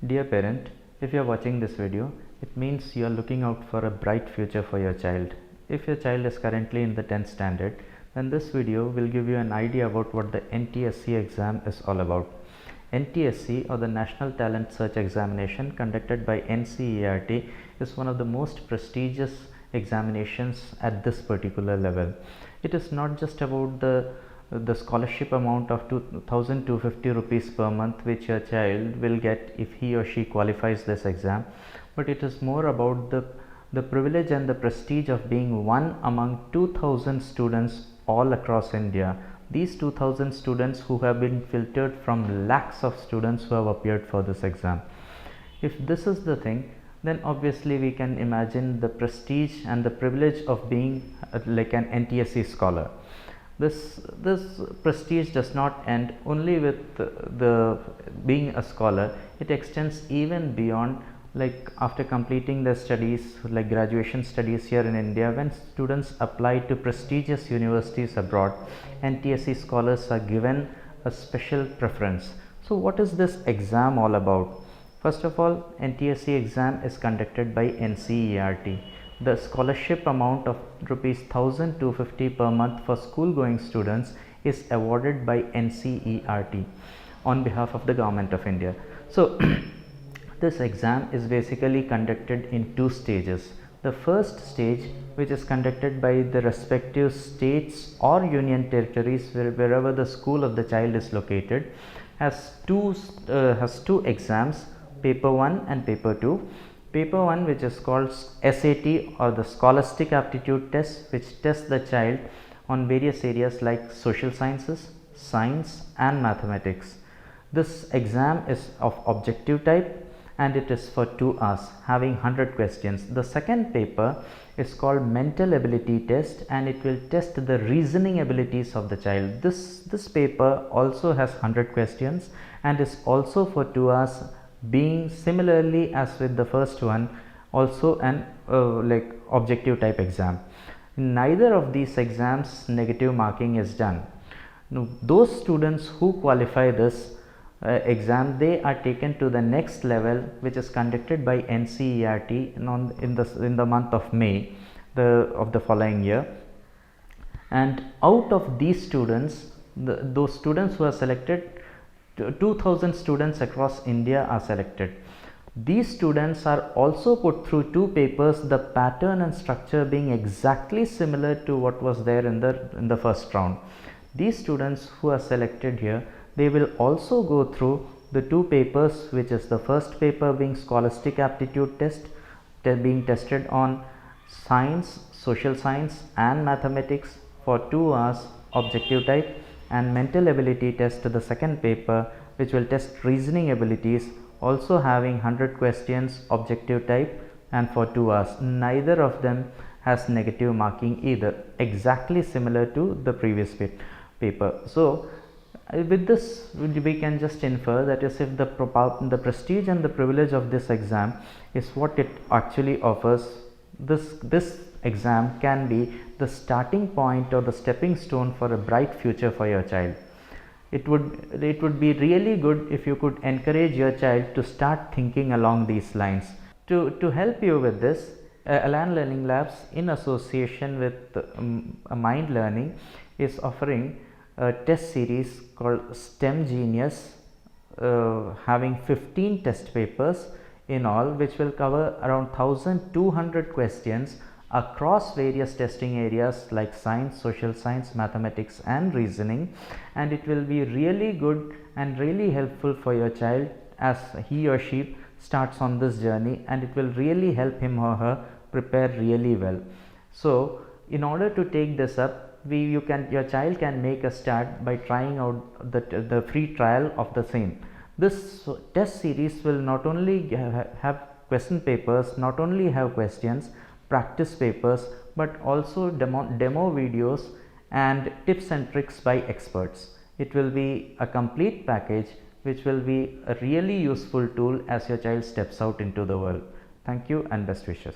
Dear parent, if you are watching this video, it means you are looking out for a bright future for your child. If your child is currently in the 10th standard, then this video will give you an idea about what the NTSC exam is all about. NTSC, or the National Talent Search Examination conducted by NCERT, is one of the most prestigious examinations at this particular level. It is not just about the scholarship amount of 2,250 rupees per month which your child will get if he or she qualifies this exam, but it is more about the privilege and the prestige of being one among 2,000 students all across India. These 2,000 students who have been filtered from lakhs of students who have appeared for this exam. If this is the thing, then obviously we can imagine the prestige and the privilege of being like an NTSE scholar. This prestige does not end only with the being a scholar. It extends even beyond, like after completing their studies, like graduation studies here in India. When students apply to prestigious universities abroad, NTSE scholars are given a special preference. So what is this exam all about? First of all, NTSE exam is conducted by NCERT. The scholarship amount of rupees 1,250 per month for school going students is awarded by NCERT on behalf of the Government of India. So this exam is basically conducted in two stages. The first stage, which is conducted by the respective states or union territories wherever the school of the child is located, has two exams, paper 1 and paper 2. Paper 1, which is called SAT, or the Scholastic Aptitude Test, which tests the child on various areas like social sciences, science and mathematics. This exam is of objective type and it is for 2 hours, having 100 questions. The second paper is called Mental Ability Test and it will test the reasoning abilities of the child. This paper also has 100 questions and is also for 2 hours, being similarly as with the first one also an like objective type exam. In neither of these exams negative marking is done. Now, those students who qualify this exam, they are taken to the next level, which is conducted by NCERT in the month of May of the following year. And out of these students, those students who are selected, 2,000 students across India are selected. These students are also put through 2 papers, the pattern and structure being exactly similar to what was there in the first round. These students who are selected here, they will also go through the 2 papers, which is the first paper being Scholastic Aptitude Test, being tested on science, social science and mathematics for 2 hours, objective type, and mental ability test to the second paper, which will test reasoning abilities, also having 100 questions, objective type, and for 2 hours. Neither of them has negative marking either, exactly similar to the previous paper. So with this we can just infer that is, if the prestige and the privilege of this exam is what it actually offers, this exam can be the starting point or the stepping stone for a bright future for your child. It would be really good if you could encourage your child to start thinking along these lines. To help you with this, Elan Learning Labs, in association with Mind Learning, is offering a test series called STEM Genius, having 15 test papers in all, which will cover around 1,200 questions across various testing areas like science, social science, mathematics and reasoning, and it will be really good and really helpful for your child as he or she starts on this journey, and it will really help him or her prepare really well. So in order to take this up, your child can make a start by trying out the free trial of the same. This test series will not only have question papers, not only have questions, practice papers, but also demo videos and tips and tricks by experts. It will be a complete package which will be a really useful tool as your child steps out into the world. Thank you and best wishes.